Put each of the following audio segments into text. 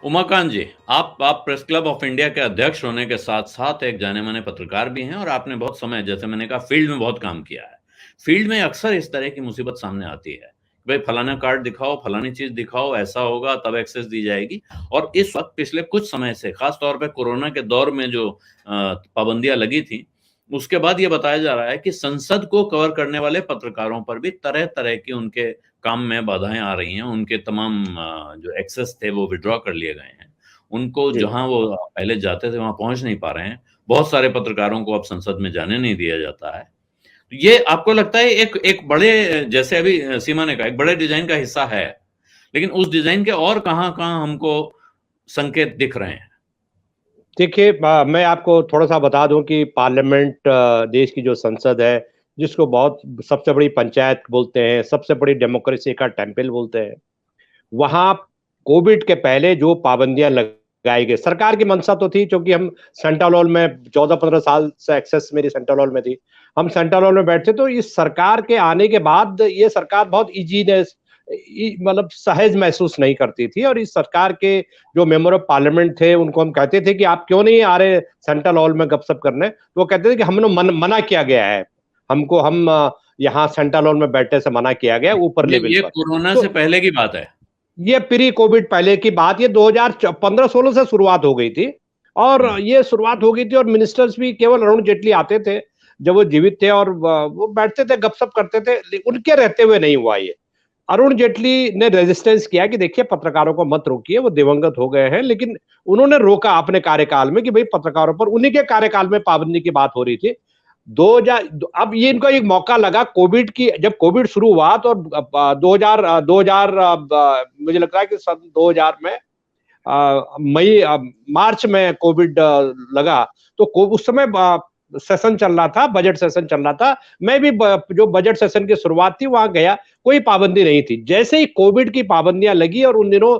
उमाकांत जी, आप press club of India के अध्यक्ष होने के साथ साथ एक जाने माने पत्रकार भी हैं और आपने बहुत समय, जैसे मैंने कहा, फील्ड में बहुत काम किया है। फील्ड में अक्सर इस तरह की मुसीबत सामने आती है, भाई फलाना कार्ड दिखाओ, फलानी चीज दिखाओ, ऐसा होगा तब एक्सेस दी जाएगी। और इस वक्त पिछले कुछ समय से, खास तौर पे कोरोना के दौर में जो पाबंदियां लगी थी, उसके बाद ये बताया जा रहा है कि संसद को कवर करने वाले पत्रकारों पर भी तरह तरह की उनके काम में बाधाएं आ रही हैं। उनके तमाम जो एक्सेस थे वो विड्रॉ कर लिए गए हैं। उनको जी। जहां वो पहले जाते थे वहां पहुंच नहीं पा रहे हैं। बहुत सारे पत्रकारों को अब संसद में जाने नहीं दिया जाता है। तो ये आपको लगता है एक एक बड़े, जैसे अभी सीमा ने कहा, एक बड़े डिजाइन का हिस्सा है, लेकिन उस डिजाइन के और कहां कहां हमको संकेत दिख रहे हैं? देखिए, मैं आपको थोड़ा सा बता दूं कि पार्लियामेंट, देश की जो संसद है, जिसको बहुत सबसे बड़ी पंचायत बोलते हैं, सबसे बड़ी डेमोक्रेसी का टेम्पल बोलते हैं, वहां कोविड के पहले जो पाबंदियां लगाई गई, सरकार की मंशा तो थी, क्योंकि हम सेंट्रल हॉल में 14-15 साल से एक्सेस मेरी सेंट्रल हॉल में थी। हम सेंट्रल हॉल में बैठते, तो इस सरकार के आने के बाद ये सरकार बहुत इजीनेस, मतलब सहज महसूस नहीं करती थी। और इस सरकार के जो मेंबर ऑफ पार्लियामेंट थे, उनको हम कहते थे कि आप क्यों नहीं आ रहे सेंट्रल हॉल में गपशप करने, तो वो कहते थे कि हमने मना किया गया है, हमको, हम यहाँ सेंट्रल हॉल में बैठने से मना किया गया ऊपर लेवल ये पर। कोरोना से तो पहले की बात है। ये प्री कोविड पहले की बात, ये 2015-16 से शुरुआत हो गई थी। और हम्म। ये शुरुआत हो गई थी, और मिनिस्टर्स भी केवल अरुण जेटली आते थे जब वो जीवित थे, और वो बैठते थे, गपशप करते थे। उनके रहते हुए नहीं हुआ ये। अरुण जेटली ने रेजिस्टेंस किया कि देखिए, पत्रकारों को मत रोकिए, वो दिवंगत हो गए हैं, लेकिन उन्होंने रोका अपने कार्यकाल में कि भाई पत्रकारों पर, उन्हीं के कार्यकाल में पाबंदी की बात हो रही थी। 2000, अब ये इनको एक मौका लगा कोविड की, जब कोविड शुरू हुआ तो 2000 मुझे लगता है कि सन 2000 में मई, मार्च में कोविड लगा। तो उस समय सेशन चल रहा था, बजट सेशन चल रहा था। मैं भी जो बजट सेशन की शुरुआत थी वहां गया, कोई पाबंदी नहीं थी। जैसे ही कोविड की पाबंदियां लगी, और उन दिनों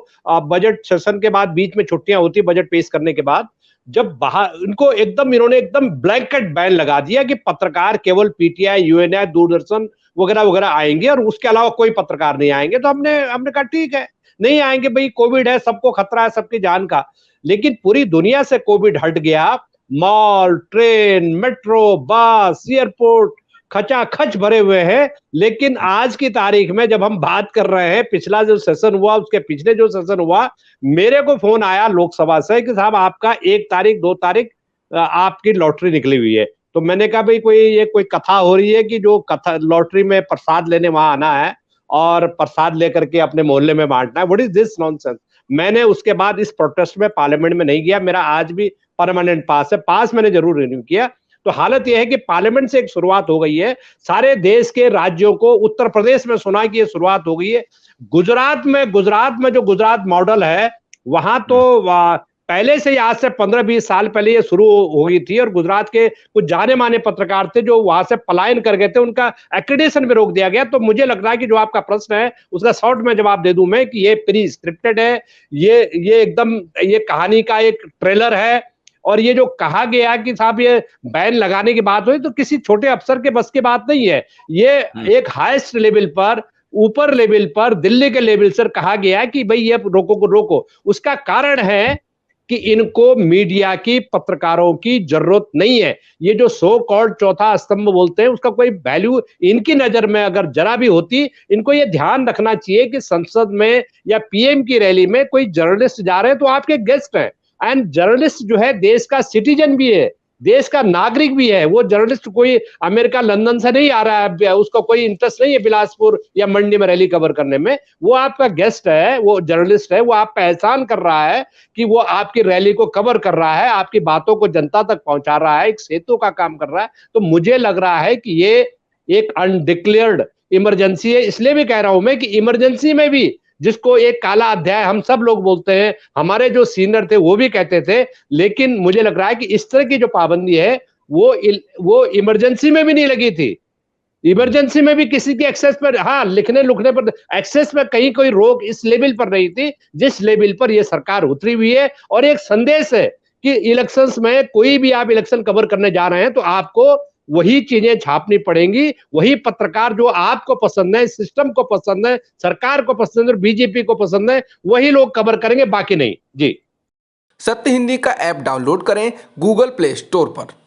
बजट सेशन के बाद बीच में छुट्टियां होती बजट पेश करने के बाद, जब बाहर इनको एकदम, इन्होंने एकदम ब्लैंकेट बैन लगा दिया कि पत्रकार केवल पीटीआई, यूएनआई, दूरदर्शन वगैरह वगैरह आएंगे, और उसके अलावा कोई पत्रकार नहीं आएंगे। तो हमने हमने कहा ठीक है, नहीं आएंगे भाई, कोविड है, सबको खतरा है सबकी जान का। लेकिन पूरी दुनिया से कोविड हट गया। मॉल, ट्रेन, मेट्रो, बस, एयरपोर्ट खचाखच भरे हुए हैं। लेकिन आज की तारीख में जब हम बात कर रहे हैं, पिछला जो सेशन हुआ, उसके पिछले जो सेशन हुआ, मेरे को फोन आया लोकसभा से कि साहब आपका 1 तारीख 2 तारीख आपकी लॉटरी निकली हुई है। तो मैंने कहा भाई, कोई कथा हो रही है कि जो कथा लॉटरी में प्रसाद लेने वहां आना है और प्रसाद लेकर के अपने मोहल्ले में बांटना है? What is this nonsense? मैंने उसके बाद इस प्रोटेस्ट में पार्लियामेंट में नहीं गया। मेरा आज भी परमानेंट पास है, पास मैंने जरूर रिन्यू किया। तो हालत यह है कि पार्लियामेंट से एक शुरुआत हो गई है। सारे देश के राज्यों को, उत्तर प्रदेश में सुना कि ये शुरुआत हो गई है। गुजरात में जो गुजरात मॉडल है, वहां तो पहले से ही, आज से 15-20 साल पहले ये शुरू हो गई थी। और गुजरात के कुछ जाने माने पत्रकार थे जो वहां से पलायन कर गए थे, उनका एक्रेडिटेशन में रोक दिया गया। तो मुझे लग रहा है कि जो आपका प्रश्न है उसका शॉर्ट में जवाब दे दूं मैं कि ये प्री स्क्रिप्टेड है। ये एकदम, ये कहानी का एक ट्रेलर है। और ये जो कहा गया कि साहब ये बैन लगाने की बात हुई, तो किसी छोटे अफसर के बस की बात नहीं है। ये एक हाईएस्ट लेवल पर, ऊपर लेवल पर, दिल्ली के लेवल से कहा गया कि भाई ये रोको को रोको। उसका कारण है कि इनको मीडिया की, पत्रकारों की जरूरत नहीं है। ये जो सो कॉल्ड चौथा स्तंभ बोलते हैं, उसका कोई वैल्यू इनकी नजर में अगर जरा भी होती, इनको ये ध्यान रखना चाहिए कि संसद में या पीएम की रैली में कोई जर्नलिस्ट जा रहे हैं तो आपके गेस्ट हैं। एंड जर्नलिस्ट जो है देश का सिटीजन भी है, देश का नागरिक भी है। वो जर्नलिस्ट कोई अमेरिका, लंदन से नहीं आ रहा है, उसका कोई इंटरेस्ट नहीं है बिलासपुर या मंडी में रैली कवर करने में। वो आपका गेस्ट है, वो जर्नलिस्ट है, वो आप पे एहसान कर रहा है कि वो आपकी रैली को कवर कर रहा है, आपकी बातों को जनता तक पहुंचा रहा है, एक सेतु का काम कर रहा है। तो मुझे लग रहा है कि ये एक अनडिक्लेयर्ड इमरजेंसी है। इसलिए भी कह रहा हूं मैं कि इमरजेंसी में भी, जिसको एक काला अध्याय हम सब लोग बोलते हैं, हमारे जो सीनियर थे वो भी कहते थे, लेकिन मुझे लग रहा है कि इस तरह की जो पाबंदी है वो इमरजेंसी में भी नहीं लगी थी। इमरजेंसी में भी किसी के एक्सेस पर, हाँ, लिखने लुखने पर, एक्सेस पर कहीं कोई रोक इस लेवल पर नहीं थी जिस लेवल पर यह सरकार उतरी हुई है। और एक संदेश है कि इलेक्शंस में, कोई भी आप इलेक्शन कवर करने जा रहे हैं तो आपको वही चीजें छापनी पड़ेंगी, वही पत्रकार जो आपको पसंद है, सिस्टम को पसंद है, सरकार को पसंद है और बीजेपी को पसंद है, वही लोग कवर करेंगे, बाकी नहीं। जी। सत्य हिंदी का ऐप डाउनलोड करें गूगल प्ले स्टोर पर।